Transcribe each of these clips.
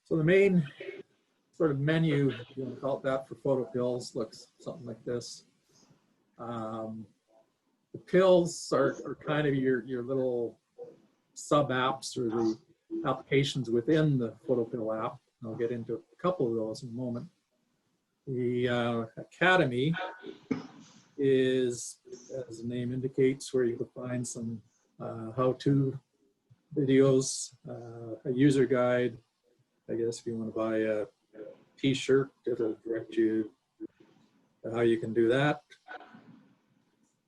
So the main sort of menu, if you want to call it that, for Photopills looks something like this. The pills are kind of your little sub apps or the applications within the Photopill app. I'll get into a couple of those in a moment. The Academy is, as the name indicates, where you can find some how-to videos, a user guide. I guess if you want to buy a t-shirt, it'll direct you to how you can do that.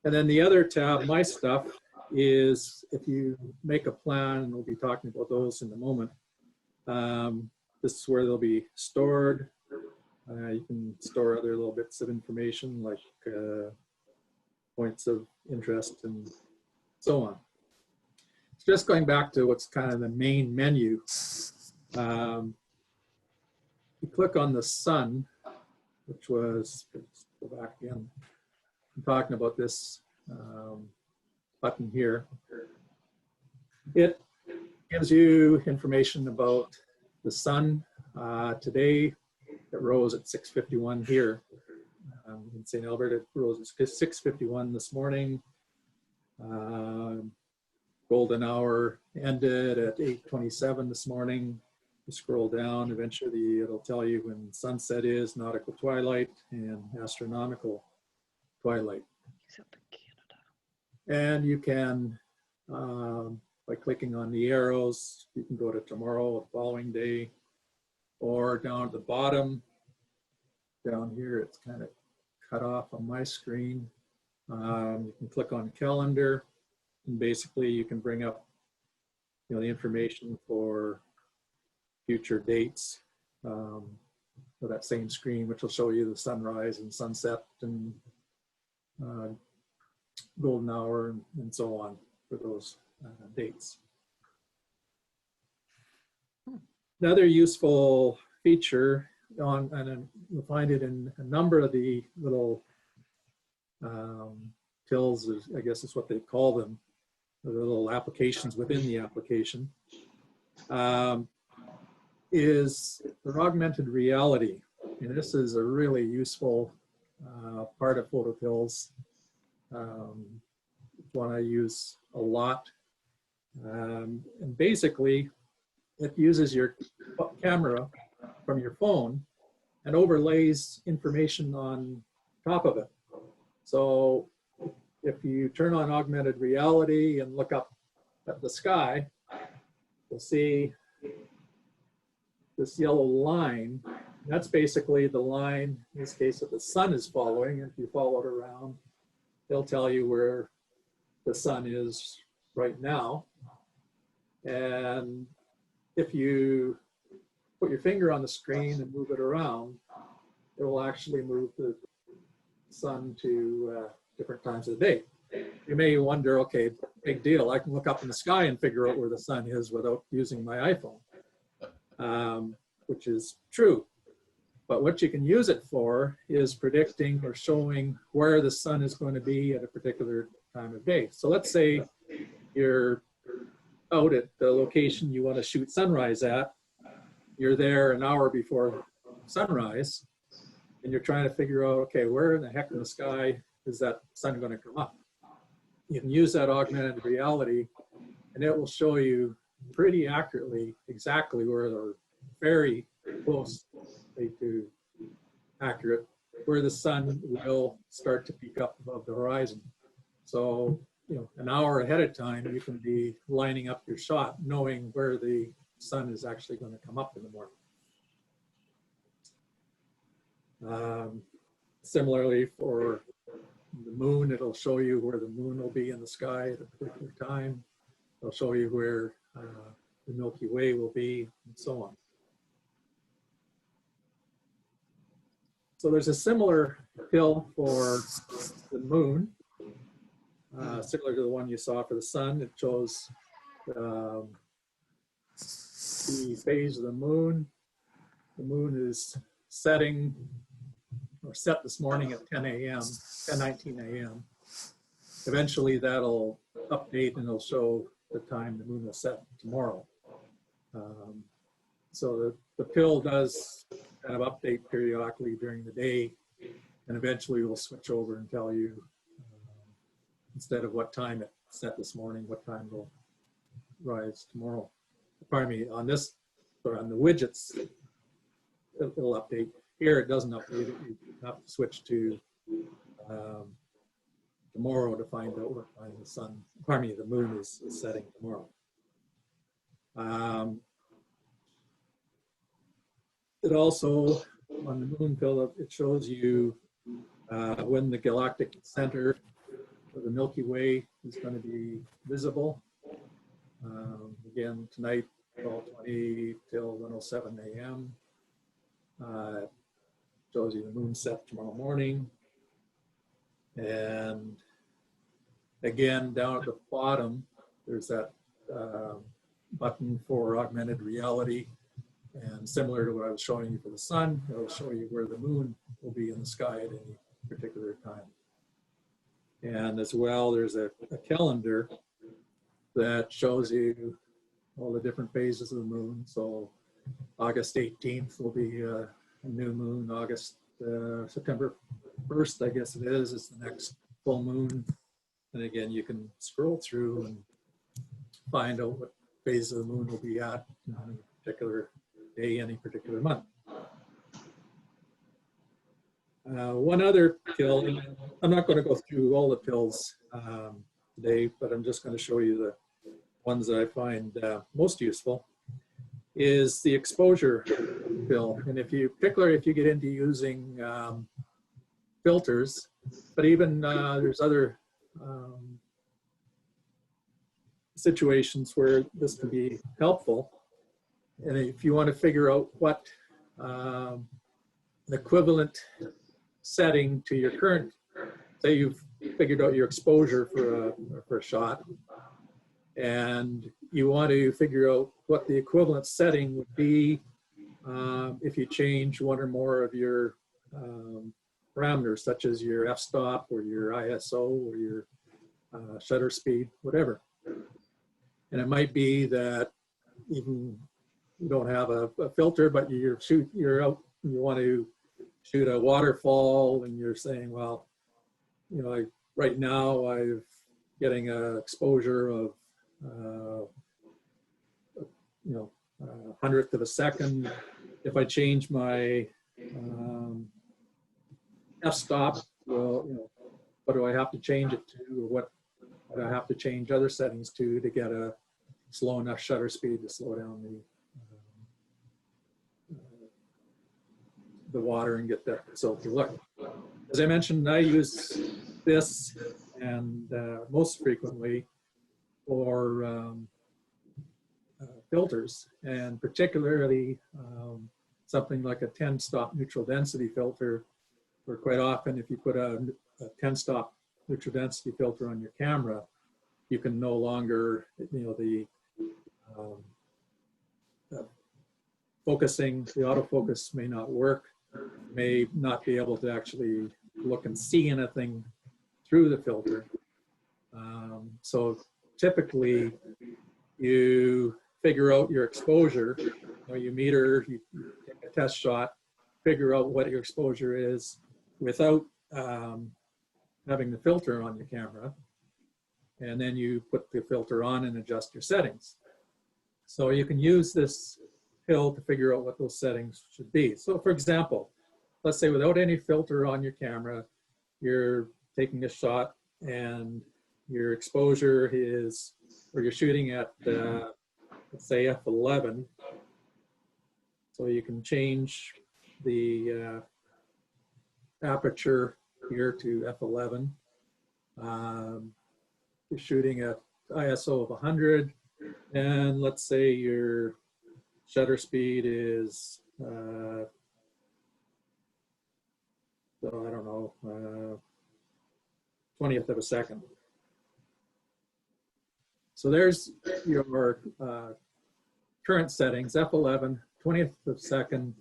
And then the other tab, My Stuff, is if you make a plan, and we'll be talking about those in a moment. This is where they'll be stored. You can store other little bits of information like points of interest and so on. So just going back to what's kind of the main menu. You click on the sun, which was, let's go back again. I'm talking about this button here. It gives you information about the sun. Today, it rose at 6:51 here. In St. Albert, it rose at 6:51 this morning. Golden hour ended at 8:27 this morning. You scroll down, eventually it'll tell you when sunset is, nautical twilight, and astronomical twilight. And you can, by clicking on the arrows, you can go to tomorrow, the following day, or down at the bottom, down here, it's kind of cut off on my screen. You can click on calendar, and basically you can bring up, the information for future dates for that same screen, which will show you the sunrise and sunset and golden hour and so on for those dates. Another useful feature and you'll find it in a number of the little pills, I guess is what they call them, the little applications within the application, is their augmented reality. And this is a really useful part of Photopills. One I use a lot. And basically, it uses your camera from your phone and overlays information on top of it. So if you turn on augmented reality and look up at the sky, you'll see this yellow line. That's basically the line, in this case, that the sun is following. If you follow it around, they'll tell you where the sun is right now. And if you put your finger on the screen and move it around, it will actually move the sun to different times of the day. You may wonder, okay, big deal. I can look up in the sky and figure out where the sun is without using my iPhone, which is true. But what you can use it for is predicting or showing where the sun is going to be at a particular time of day. So let's say you're out at the location you want to shoot sunrise at. You're there an hour before sunrise, and you're trying to figure out, okay, where in the heck in the sky is that sun going to come up? You can use that augmented reality, and it will show you pretty accurately exactly where, or very close to accurate, where the sun will start to peak up above the horizon. So, an hour ahead of time, you can be lining up your shot, knowing where the sun is actually going to come up in the morning. Similarly, for the moon, it'll show you where the moon will be in the sky at a particular time. It'll show you where the Milky Way will be, and so on. So there's a similar pill for the moon, similar to the one you saw for the sun. It shows the phase of the moon. The moon is setting, or set this morning at 10 a.m., 10:19 a.m. Eventually that'll update and it'll show the time the moon will set tomorrow. So the pill does kind of update periodically during the day, and eventually will switch over and tell you, instead of what time it set this morning, what time will rise tomorrow. Pardon me, on this, or on the widgets, it'll update. Here it doesn't update it. You have to switch to tomorrow to find out what time the sun, pardon me, the moon is setting tomorrow. It also, on the moon pill, it shows you when the galactic center of the Milky Way is going to be visible. Again, tonight, 12:20 till 1:07 a.m. Shows you the moon set tomorrow morning. And again, down at the bottom, there's that button for augmented reality. And similar to what I was showing you for the sun, it'll show you where the moon will be in the sky at any particular time. And as well, there's a calendar that shows you all the different phases of the moon. So August 18th will be a new moon. September 1st, I guess it is the next full moon. And again, you can scroll through and find out what phase of the moon will be at on any particular day, any particular month. One other pill, and I'm not going to go through all the pills today, but I'm just going to show you the ones that I find most useful, is the exposure pill. And particularly if you get into using filters, but even there's other situations where this can be helpful. And if you want to figure out what an equivalent setting to your current, say you've figured out your exposure for a shot, and you want to figure out what the equivalent setting would be if you change one or more of your parameters, such as your f-stop or your ISO or your shutter speed, whatever. And it might be that even you don't have a filter, but you're out, you want to shoot a waterfall, and you're saying, well, you know, right now I'm getting an exposure of, 100th of a second. If I change my f-stop, well, what do I have to change it to, or what do I have to change other settings to get a slow enough shutter speed to slow down the water and get that silky look. As I mentioned, I use this and most frequently for filters, and particularly something like a 10-stop neutral density filter, where quite often if you put a 10-stop neutral density filter on your camera, you can no longer, the focusing, the autofocus may not work, may not be able to actually look and see anything through the filter. So typically you figure out your exposure, you meter, you take a test shot, figure out what your exposure is without having the filter on your camera, and then you put the filter on and adjust your settings. So you can use this pill to figure out what those settings should be. So for example, let's say without any filter on your camera, you're taking a shot and your exposure is, or you're shooting at, let's say f11. So you can change the aperture here to f11. You're shooting at ISO of 100, and let's say your shutter speed is, so I don't know, 20th of a second. So there's your current settings: f11, 20th of a second,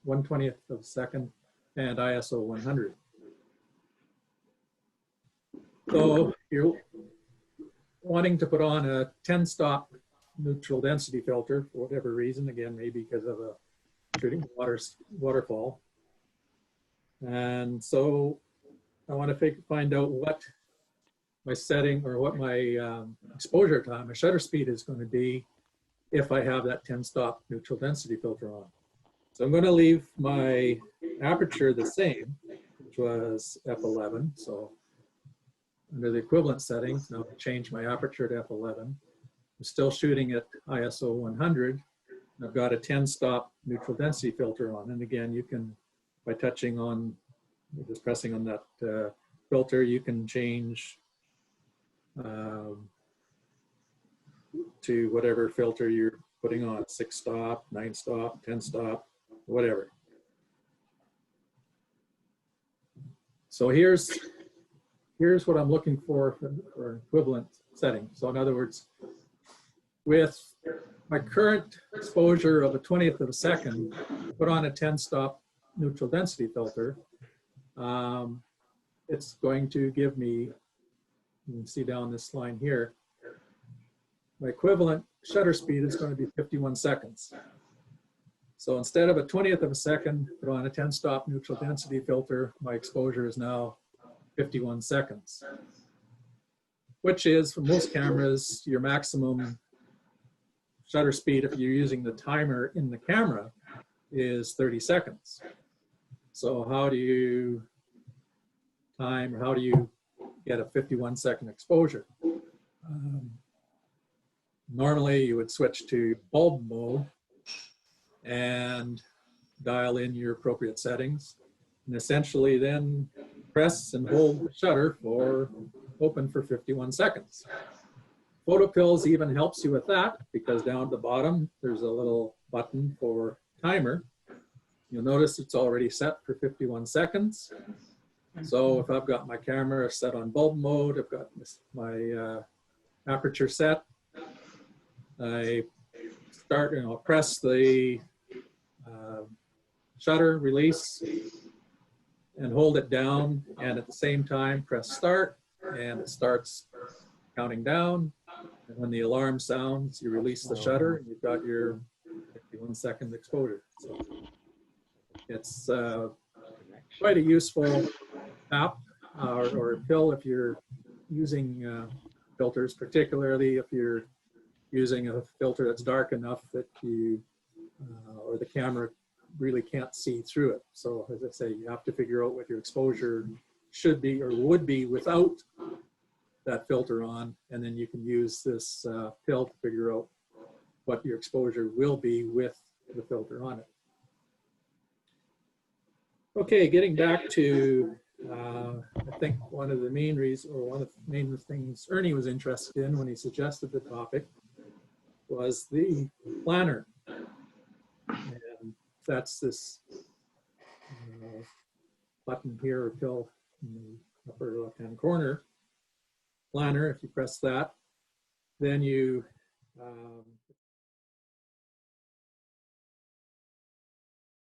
1/20th of a second, and ISO 100. So you're wanting to put on a 10-stop neutral density filter for whatever reason. Again, maybe because of a shooting waterfall. And so I want to find out what my setting or what my exposure time, my shutter speed is going to be if I have that 10-stop neutral density filter on. So I'm going to leave my aperture the same, which was f11. So under the equivalent settings, now I change my aperture to f11. I'm still shooting at ISO 100. I've got a 10-stop neutral density filter on. And again, you can, by touching on, just pressing on that filter, you can change to whatever filter you're putting on, 6-stop, 9-stop, 10-stop, whatever. So here's what I'm looking for equivalent setting. So in other words, with my current exposure of a 20th of a second, put on a 10-stop neutral density filter, it's going to give me, you can see down this line here, my equivalent shutter speed is going to be 51 seconds. So instead of a 20th of a second, put on a 10-stop neutral density filter, my exposure is now 51 seconds, which is, for most cameras, your maximum shutter speed, if you're using the timer in the camera, is 30 seconds. So how do you time, or how do you get a 51-second exposure? Normally, you would switch to bulb mode and dial in your appropriate settings, and essentially then press and hold the shutter for open for 51 seconds. Photopills even helps you with that, because down at the bottom there's a little button for timer. You'll notice it's already set for 51 seconds. So if I've got my camera set on bulb mode, I've got my aperture set, I start and I'll press the shutter release and hold it down, and at the same time press start, and it starts counting down. And when the alarm sounds, you release the shutter and you've got your 51-second exposure. So it's quite a useful app or pill if you're using filters, particularly if you're using a filter that's dark enough that you or the camera really can't see through it. So as I say, you have to figure out what your exposure should be or would be without that filter on, and then you can use this pill to figure out what your exposure will be with the filter on it. Okay, getting back to I think one of the main reasons, or one of the main things Ernie was interested in when he suggested the topic, was the planner. And that's this button here, or pill in the upper left-hand corner. Planner, if you press that, then you